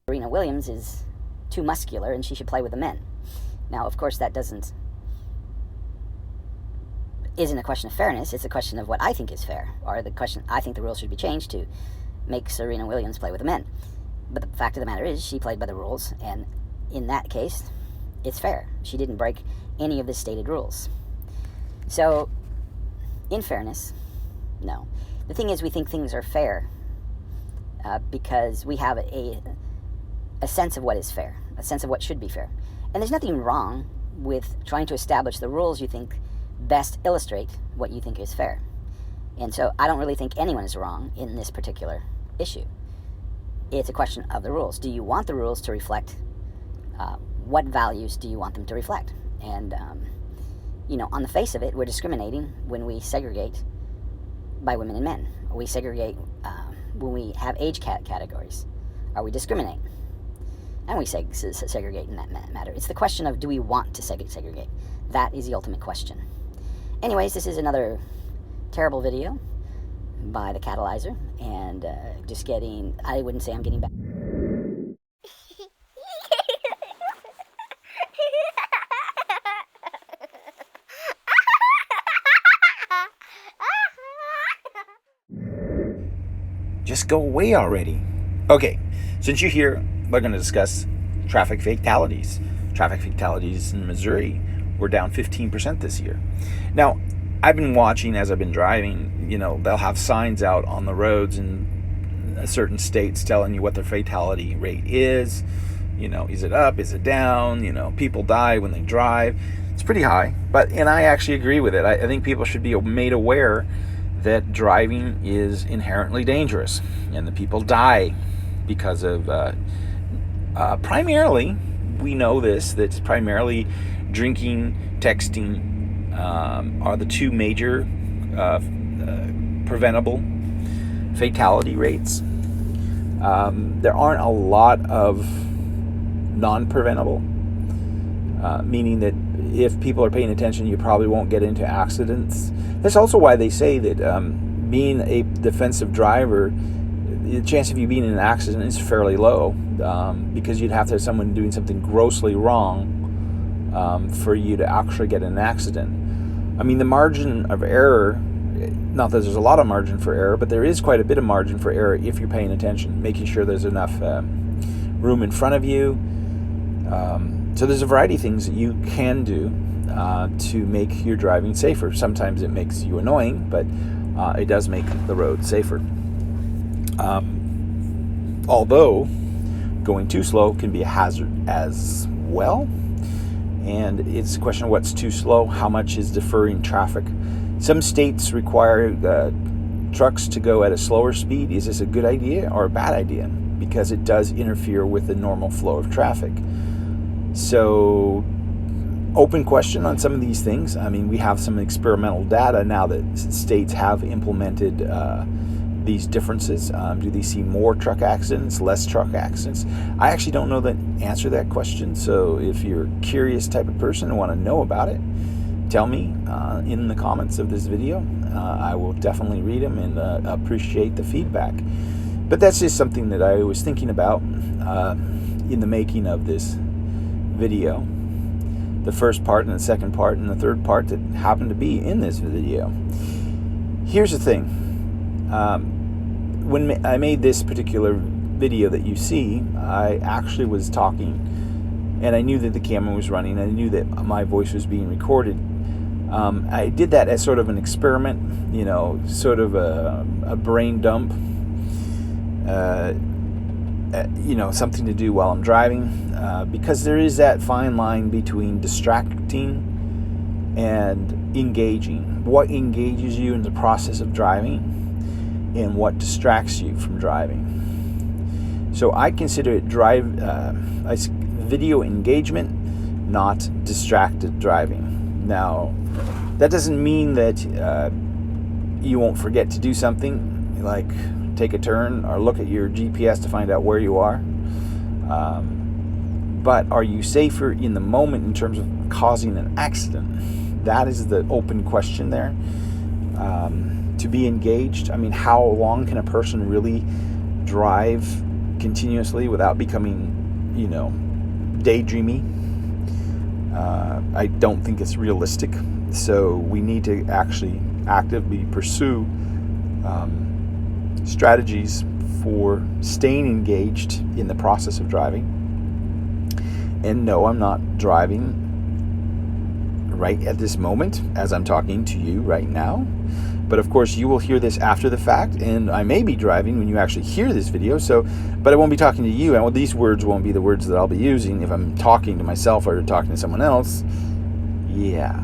Serena Williams is too muscular and she should play with the men. Now, of course, that isn't a question of fairness. It's a question of what I think is fair, or the question I think the rules should be changed to make Serena Williams play with the men. But the fact of the matter is, she played by the rules, and in that case, it's fair. She didn't break any of the stated rules. So, in fairness, no. The thing is, we think things are fair because we have a sense of what is fair, a sense of what should be fair. And there's nothing wrong with trying to establish the rules you think best illustrate what you think is fair. And so I don't really think anyone is wrong in this particular issue. It's a question of the rules. Do you want the rules to reflect what values do you want them to reflect? And, on the face of it, we're discriminating when we segregate by women and men. We segregate when we have age categories. Or we discriminate. And we segregate in that matter. It's the question of, do we want to segregate? That is the ultimate question. Anyways, this is another terrible video by the Catalyzer, and I wouldn't say I'm getting back. Just go away already. Okay, since you're here, we're going to discuss traffic fatalities. Traffic fatalities in Missouri were down 15% this year. Now, I've been watching as I've been driving, they'll have signs out on the roads in certain states telling you what their fatality rate is. Is it up? Is it down? People die when they drive. It's pretty high, and I actually agree with it. I think people should be made aware that driving is inherently dangerous, and that people die because of primarily, we know this, that primarily drinking, texting are the two major preventable fatality rates. There aren't a lot of non-preventable, meaning that if people are paying attention, you probably won't get into accidents. That's also why they say that being a defensive driver, the chance of you being in an accident is fairly low, because you'd have to have someone doing something grossly wrong for you to actually get in an accident. I mean, the margin of error, not that there's a lot of margin for error, but there is quite a bit of margin for error if you're paying attention, making sure there's enough room in front of you. So there's a variety of things that you can do to make your driving safer. Sometimes it makes you annoying, but it does make the road safer. Although going too slow can be a hazard as well. And it's a question of what's too slow, how much is deferring traffic. Some states require trucks to go at a slower speed. Is this a good idea or a bad idea? Because it does interfere with the normal flow of traffic. So, open question on some of these things. I mean, we have some experimental data now that states have implemented these differences. Do they see more truck accidents, less truck accidents? I actually don't know the answer to that question. So if you're a curious type of person and want to know about it, tell me in the comments of this video. I will definitely read them and appreciate the feedback. But that's just something that I was thinking about in the making of this video. The first part and the second part and the third part that happened to be in this video. Here's the thing. When I made this particular video that you see, I actually was talking, and I knew that the camera was running, and I knew that my voice was being recorded. I did that as sort of an experiment, sort of a brain dump, something to do while I'm driving, because there is that fine line between distracting and engaging. What engages you in the process of driving and what distracts you from driving. So I consider it video engagement, not distracted driving. Now, that doesn't mean that you won't forget to do something, like take a turn or look at your GPS to find out where you are. But are you safer in the moment in terms of causing an accident? That is the open question there. To be engaged, I mean, how long can a person really drive continuously without becoming, daydreamy, I don't think it's realistic. So we need to actually actively pursue strategies for staying engaged in the process of driving. And no, I'm not driving right at this moment as I'm talking to you right now. But of course, you will hear this after the fact, and I may be driving when you actually hear this video. But I won't be talking to you, and these words won't be the words that I'll be using if I'm talking to myself or talking to someone else. Yeah.